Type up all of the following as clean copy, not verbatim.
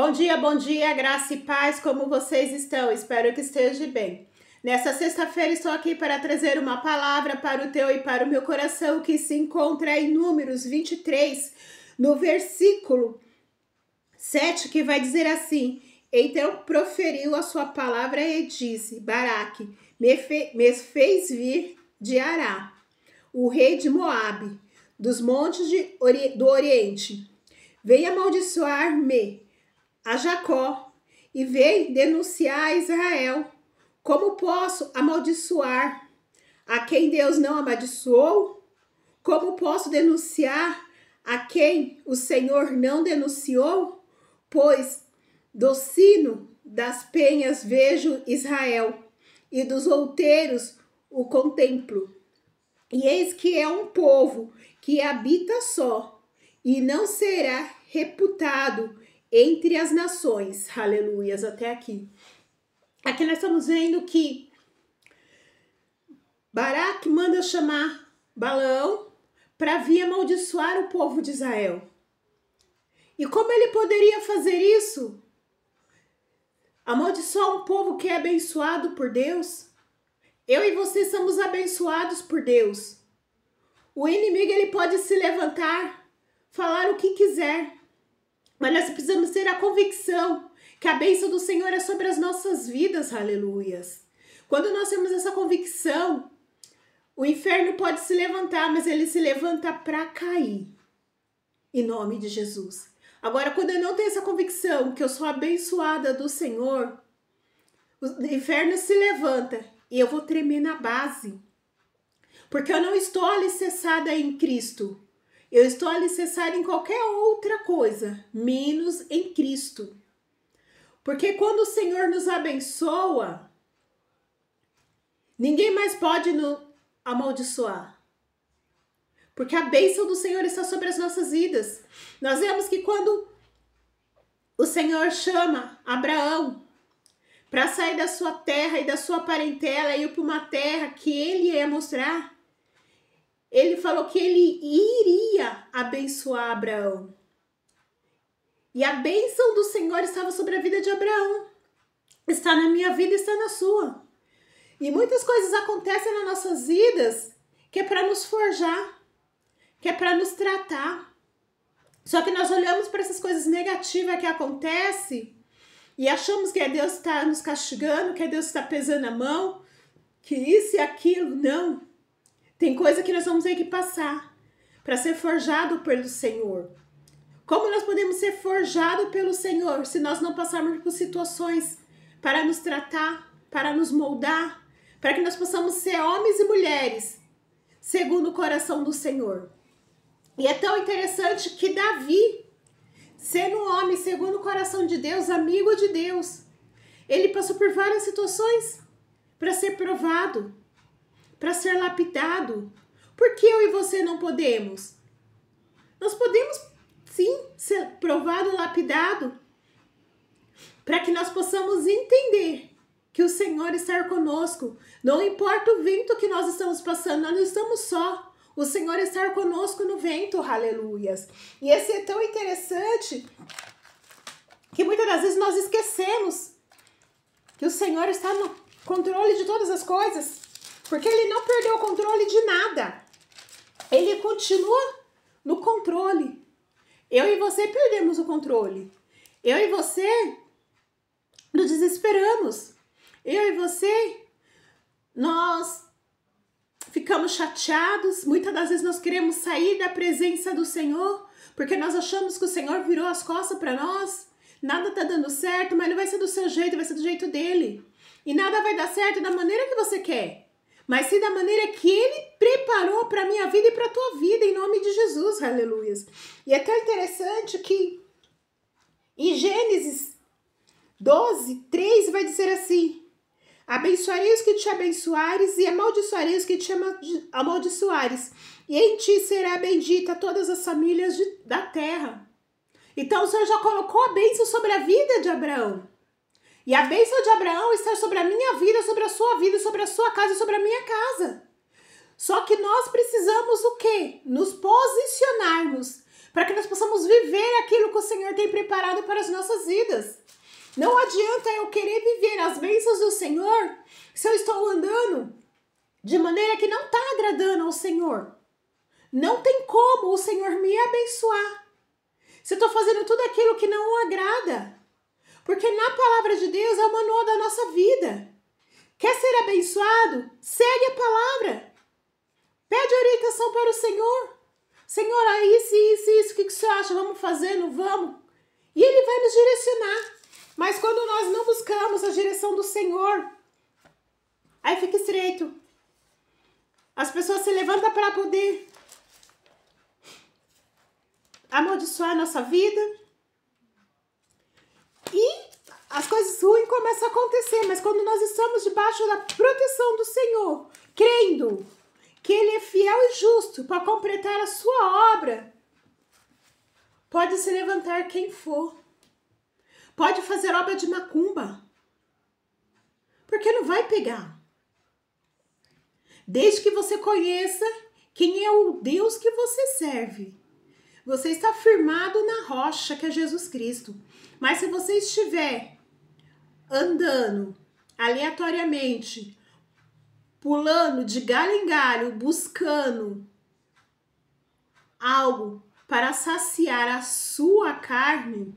Bom dia, graça e paz, como vocês estão? Espero que estejam bem. Nessa sexta-feira estou aqui para trazer uma palavra para o teu e para o meu coração que se encontra em Números 23, no versículo 7, que vai dizer assim: Então proferiu a sua palavra e disse: Baraque me fez vir de Ará, o rei de Moabe, dos montes do Oriente. Vem amaldiçoar-me a Jacó e vem denunciar a Israel. Como posso amaldiçoar a quem Deus não amaldiçoou? Como posso denunciar a quem o Senhor não denunciou? Pois do sino das penhas vejo Israel, e dos outeiros o contemplo. E eis que é um povo que habita só, e não será reputado entre as nações. Aleluias, até aqui. Aqui nós estamos vendo que Baraque manda chamar Balaão para vir amaldiçoar o povo de Israel. E como ele poderia fazer isso? Amaldiçoar um povo que é abençoado por Deus? Eu e você somos abençoados por Deus. O inimigo ele pode se levantar, falar o que quiser, mas nós precisamos ter a convicção que a bênção do Senhor é sobre as nossas vidas, aleluias. Quando nós temos essa convicção, o inferno pode se levantar, mas ele se levanta para cair, em nome de Jesus. Agora, quando eu não tenho essa convicção que eu sou abençoada do Senhor, o inferno se levanta e eu vou tremer na base, porque eu não estou alicerçada em Cristo. Eu estou alicerçada em qualquer outra coisa, menos em Cristo. Porque quando o Senhor nos abençoa, ninguém mais pode nos amaldiçoar. Porque a bênção do Senhor está sobre as nossas vidas. Nós vemos que quando o Senhor chama Abraão para sair da sua terra e da sua parentela e ir para uma terra que ele ia mostrar, ele falou que ele iria abençoar Abraão. E a bênção do Senhor estava sobre a vida de Abraão. Está na minha vida, está na sua. E muitas coisas acontecem nas nossas vidas que é para nos forjar, que é para nos tratar. Só que nós olhamos para essas coisas negativas que acontecem e achamos que Deus está nos castigando, que Deus está pesando a mão, que isso e aquilo. Não. Tem coisa que nós vamos ter que passar para ser forjado pelo Senhor. Como nós podemos ser forjados pelo Senhor se nós não passarmos por situações para nos tratar, para nos moldar, para que nós possamos ser homens e mulheres segundo o coração do Senhor? E é tão interessante que Davi, sendo um homem segundo o coração de Deus, amigo de Deus, ele passou por várias situações para ser provado, para ser lapidado. Por que eu e você não podemos? Nós podemos sim ser provado, lapidado, para que nós possamos entender que o Senhor está conosco. Não importa o vento que nós estamos passando, nós não estamos só. O Senhor está conosco no vento, aleluias. E esse é tão interessante que muitas das vezes nós esquecemos que o Senhor está no controle de todas as coisas, porque Ele não perdeu o controle de nada. Ele continua no controle. Eu e você perdemos o controle. Eu e você nos desesperamos. Eu e você, nós ficamos chateados. Muitas das vezes nós queremos sair da presença do Senhor, porque nós achamos que o Senhor virou as costas para nós. Nada tá dando certo, mas não vai ser do seu jeito, vai ser do jeito dele. E nada vai dar certo da maneira que você quer, mas sim da maneira que Ele preparou para a minha vida e para a tua vida, em nome de Jesus, aleluias. E é tão interessante que em Gênesis 12, 3 vai dizer assim: abençoarei os que te abençoares e amaldiçoarei os que te amaldiçoares, e em ti será bendita todas as famílias da terra. Então o Senhor já colocou a bênção sobre a vida de Abraão. E a bênção de Abraão está sobre a minha vida, sobre a sua vida, sobre a sua casa e sobre a minha casa. Só que nós precisamos o quê? Nos posicionarmos para que nós possamos viver aquilo que o Senhor tem preparado para as nossas vidas. Não adianta eu querer viver as bênçãos do Senhor se eu estou andando de maneira que não está agradando ao Senhor. Não tem como o Senhor me abençoar se eu estou fazendo tudo aquilo que não o agrada. Porque na palavra de Deus é o manual da nossa vida. Quer ser abençoado? Segue a palavra. Pede orientação para o Senhor. Senhor, isso, o que você acha? Vamos fazendo? Vamos. E Ele vai nos direcionar. Mas quando nós não buscamos a direção do Senhor, aí fica estreito. As pessoas se levantam para poder amaldiçoar a nossa vida. E as coisas ruins começam a acontecer. Mas quando nós estamos debaixo da proteção do Senhor, crendo que Ele é fiel e justo para completar a sua obra, pode se levantar quem for. Pode fazer obra de macumba. Porque não vai pegar. Desde que você conheça quem é o Deus que você serve. Você está firmado na rocha que é Jesus Cristo. Mas se você estiver andando aleatoriamente, pulando de galho em galho, buscando algo para saciar a sua carne,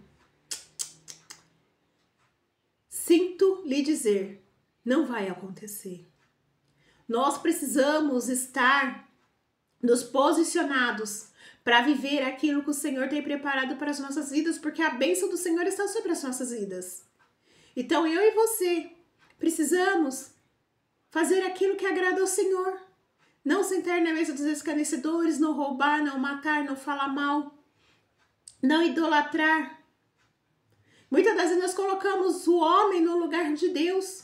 sinto lhe dizer, não vai acontecer. Nós precisamos estar nos posicionados para viver aquilo que o Senhor tem preparado para as nossas vidas, porque a bênção do Senhor está sobre as nossas vidas. Então eu e você precisamos fazer aquilo que agrada ao Senhor. Não sentar na mesa dos escarnecedores, não roubar, não matar, não falar mal, não idolatrar. Muitas das vezes nós colocamos o homem no lugar de Deus.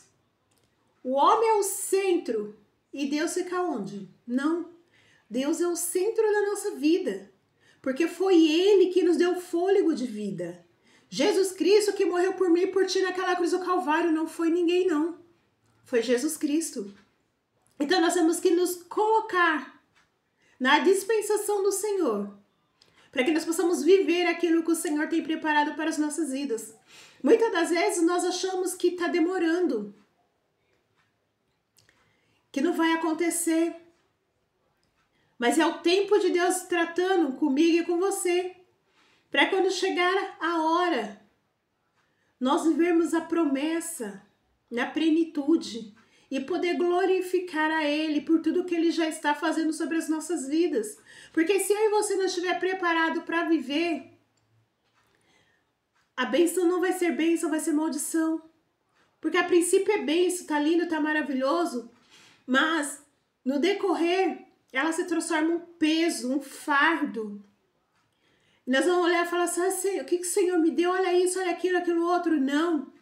O homem é o centro e Deus fica onde? Não. Deus é o centro da nossa vida, porque foi Ele que nos deu fôlego de vida. Jesus Cristo que morreu por mim e por ti naquela cruz do Calvário, não foi ninguém não. Foi Jesus Cristo. Então nós temos que nos colocar na dispensação do Senhor, para que nós possamos viver aquilo que o Senhor tem preparado para as nossas vidas. Muitas das vezes nós achamos que está demorando, que não vai acontecer. Mas é o tempo de Deus tratando comigo e com você, para quando chegar a hora, nós vivermos a promessa na plenitude e poder glorificar a Ele por tudo que Ele já está fazendo sobre as nossas vidas. Porque se eu e você não estiver preparado para viver, a bênção não vai ser bênção, vai ser maldição. Porque a princípio é bênção, tá lindo, tá maravilhoso, mas no decorrer ela se transforma em um peso, um fardo. E nós vamos olhar e falar assim, o que o Senhor me deu? Olha isso, olha aquilo, aquilo outro. Não.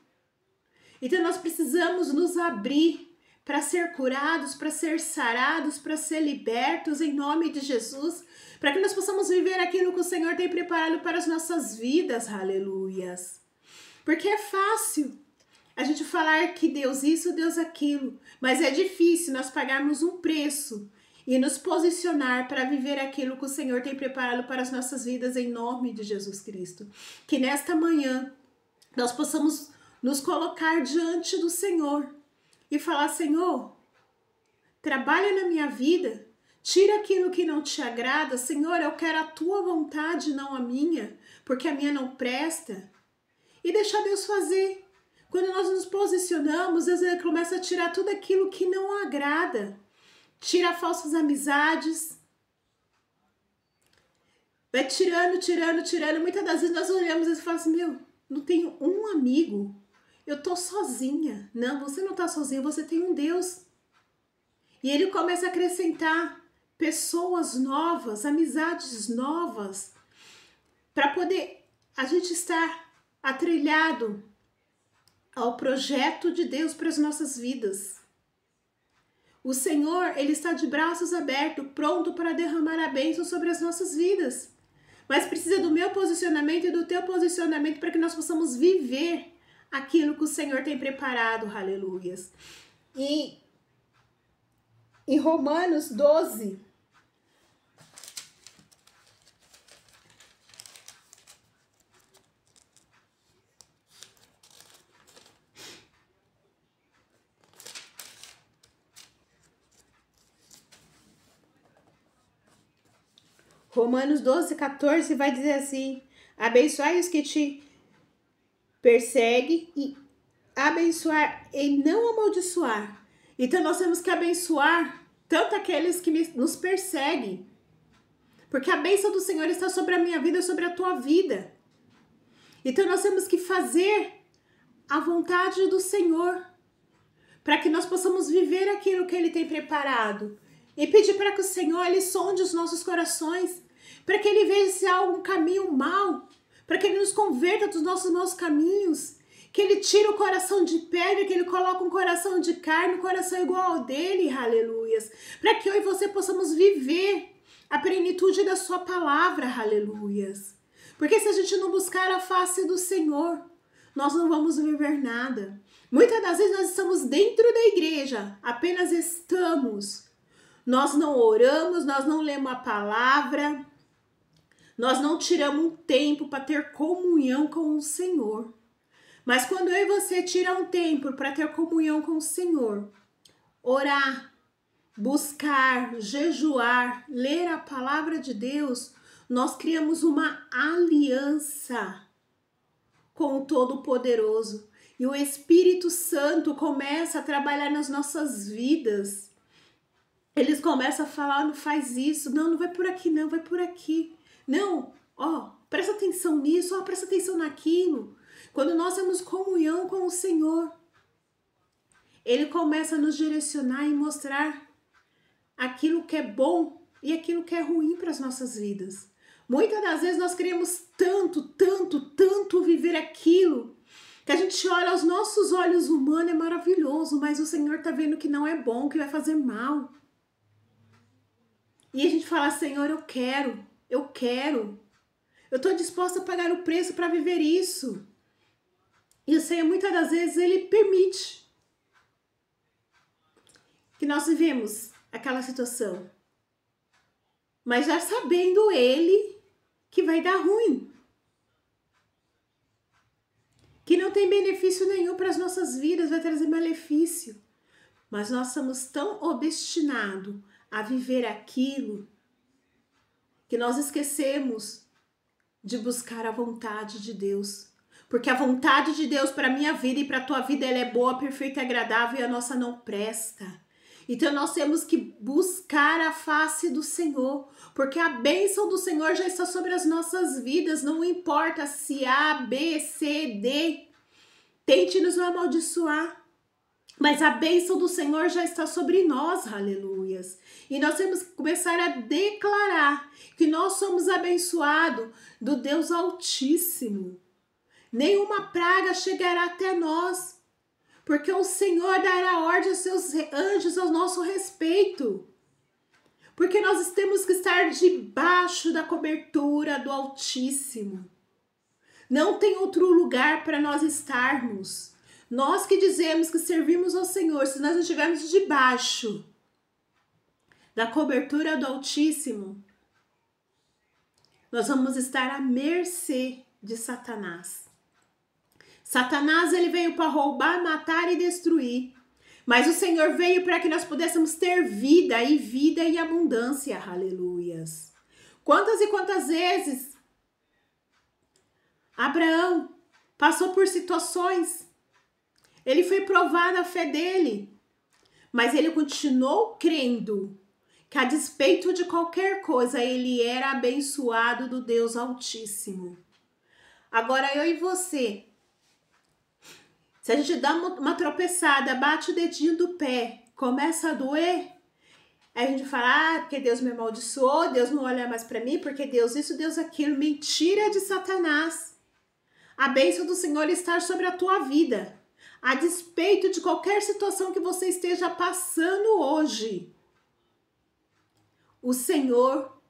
Então nós precisamos nos abrir para ser curados, para ser sarados, para ser libertos em nome de Jesus, para que nós possamos viver aquilo que o Senhor tem preparado para as nossas vidas. Aleluias. Porque é fácil a gente falar que Deus isso, Deus aquilo, mas é difícil nós pagarmos um preço e nos posicionar para viver aquilo que o Senhor tem preparado para as nossas vidas em nome de Jesus Cristo. Que nesta manhã nós possamos nos colocar diante do Senhor e falar, Senhor, trabalha na minha vida, tira aquilo que não te agrada, Senhor, eu quero a tua vontade, não a minha, porque a minha não presta. E deixar Deus fazer. Quando nós nos posicionamos, Deus começa a tirar tudo aquilo que não agrada. Tira falsas amizades. Vai tirando. Muitas das vezes nós olhamos e falamos assim, meu, não tenho um amigo. Eu tô sozinha. Não, você não tá sozinha, você tem um Deus. E Ele começa a acrescentar pessoas novas, amizades novas, para poder a gente estar atrilhado ao projeto de Deus para as nossas vidas. O Senhor, Ele está de braços abertos, pronto para derramar a bênção sobre as nossas vidas. Mas precisa do meu posicionamento e do teu posicionamento para que nós possamos viver aquilo que o Senhor tem preparado, aleluias. E em Romanos 12, Romanos 12, 14 vai dizer assim: abençoai os que te perseguem e abençoar e não amaldiçoar. Então nós temos que abençoar tanto aqueles que nos perseguem, porque a bênção do Senhor está sobre a minha vida, sobre a tua vida. Então nós temos que fazer a vontade do Senhor, para que nós possamos viver aquilo que Ele tem preparado. E pedir para que o Senhor, Ele sonde os nossos corações, para que Ele veja se há algum caminho mau, para que Ele nos converta dos nossos maus caminhos, que Ele tire o coração de pedra, que Ele coloque um coração de carne, um coração igual ao dele, aleluias, para que eu e você possamos viver a plenitude da sua palavra, aleluias. Porque se a gente não buscar a face do Senhor, nós não vamos viver nada. Muitas das vezes nós estamos dentro da igreja, apenas estamos. Nós não oramos, nós não lemos a palavra, nós não tiramos um tempo para ter comunhão com o Senhor. Mas quando eu e você tirar um tempo para ter comunhão com o Senhor, orar, buscar, jejuar, ler a palavra de Deus, nós criamos uma aliança com o Todo-Poderoso. E o Espírito Santo começa a trabalhar nas nossas vidas. Eles começam a falar: não faz isso, não vai por aqui, não, vai por aqui. Não, presta atenção nisso, presta atenção naquilo. Quando nós temos comunhão com o Senhor, Ele começa a nos direcionar e mostrar aquilo que é bom e aquilo que é ruim para as nossas vidas. Muitas das vezes nós queremos tanto viver aquilo, que a gente olha aos nossos olhos humanos, é maravilhoso, mas o Senhor está vendo que não é bom, que vai fazer mal. E a gente fala: Senhor, eu quero, eu estou disposta a pagar o preço para viver isso. E o Senhor, muitas das vezes, Ele permite que nós vivemos aquela situação, mas já sabendo Ele que vai dar ruim, que não tem benefício nenhum para as nossas vidas, vai trazer malefício. Mas nós somos tão obstinados a viver aquilo que nós esquecemos de buscar a vontade de Deus. Porque a vontade de Deus para a minha vida e para a tua vida, ela é boa, perfeita e agradável, e a nossa não presta. Então nós temos que buscar a face do Senhor, porque a bênção do Senhor já está sobre as nossas vidas. Não importa se A, B, C, D tente nos amaldiçoar, mas a bênção do Senhor já está sobre nós, aleluias. E nós temos que começar a declarar que nós somos abençoados do Deus Altíssimo. Nenhuma praga chegará até nós, porque o Senhor dará ordem aos seus anjos ao nosso respeito. Porque nós temos que estar debaixo da cobertura do Altíssimo. Não tem outro lugar para nós estarmos. Nós que dizemos que servimos ao Senhor, se nós não estivermos debaixo da cobertura do Altíssimo, nós vamos estar à mercê de Satanás. Satanás, ele veio para roubar, matar e destruir. Mas o Senhor veio para que nós pudéssemos ter vida e abundância. Aleluias. Quantas e quantas vezes Abraão passou por situações. Ele foi provar a fé dele. Mas ele continuou crendo que, a despeito de qualquer coisa, ele era abençoado do Deus Altíssimo. Agora eu e você, se a gente dá uma tropeçada, bate o dedinho do pé, começa a doer, aí a gente fala: porque Deus me amaldiçoou, Deus não olha mais para mim, porque Deus isso, Deus aquilo. Mentira de Satanás. A bênção do Senhor está sobre a tua vida, a despeito de qualquer situação que você esteja passando hoje. O Senhor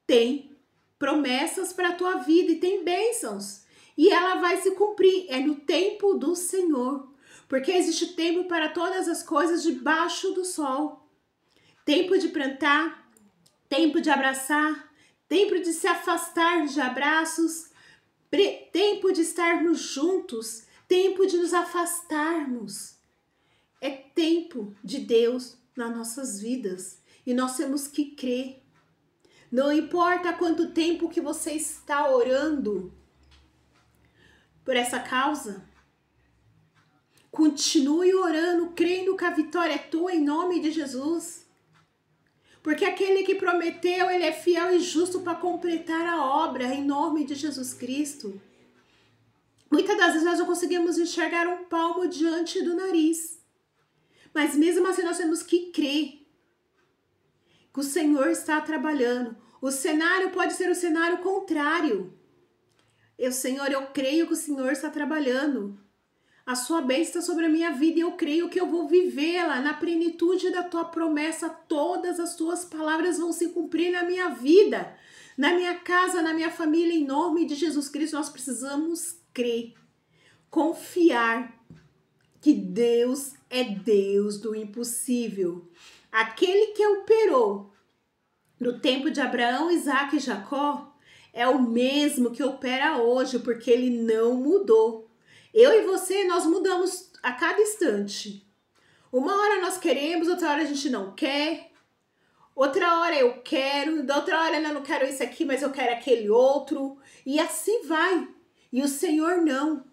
tem promessas para a tua vida e tem bênçãos. E ela vai se cumprir, é no tempo do Senhor. Porque existe tempo para todas as coisas debaixo do sol. Tempo de plantar, tempo de abraçar, tempo de se afastar de abraços, tempo de estarmos juntos, tempo de nos afastarmos. É tempo de Deus nas nossas vidas. E nós temos que crer. Não importa quanto tempo que você está orando por essa causa, continue orando, crendo que a vitória é tua em nome de Jesus. Porque aquele que prometeu, ele é fiel e justo para completar a obra em nome de Jesus Cristo. Muitas das vezes nós não conseguimos enxergar um palmo diante do nariz. Mas mesmo assim nós temos que crer que o Senhor está trabalhando. O cenário pode ser o cenário contrário. Senhor, eu creio que o Senhor está trabalhando. A sua bênção está sobre a minha vida e eu creio que eu vou vivê-la na plenitude da tua promessa. Todas as tuas palavras vão se cumprir na minha vida, na minha casa, na minha família, em nome de Jesus Cristo. Nós precisamos crer, confiar que Deus é Deus do impossível. Aquele que operou no tempo de Abraão, Isaac e Jacó é o mesmo que opera hoje, porque ele não mudou. Eu e você, nós mudamos a cada instante. Uma hora nós queremos, outra hora a gente não quer. Outra hora eu quero, da outra hora eu não quero isso aqui, mas eu quero aquele outro. E assim vai. E o Senhor não.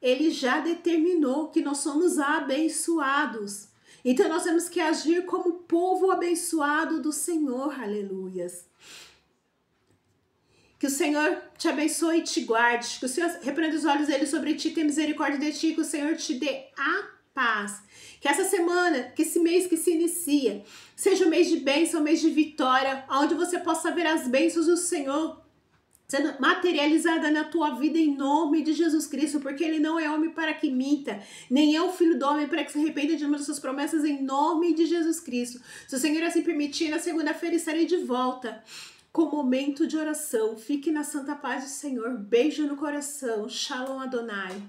Ele já determinou que nós somos abençoados. Então nós temos que agir como povo abençoado do Senhor. Aleluias. Que o Senhor te abençoe e te guarde. Que o Senhor repreenda os olhos dele sobre ti, tenha misericórdia de ti. Que o Senhor te dê a paz. Que essa semana, que esse mês que se inicia, seja um mês de bênção, um mês de vitória, onde você possa ver as bênçãos do Senhor sendo materializada na tua vida em nome de Jesus Cristo, porque ele não é homem para que minta, nem é o filho do homem para que se arrependa de uma das suas promessas em nome de Jesus Cristo. Se o Senhor assim permitir, na segunda-feira estarei de volta com momento de oração. Fique na santa paz do Senhor. Beijo no coração. Shalom Adonai.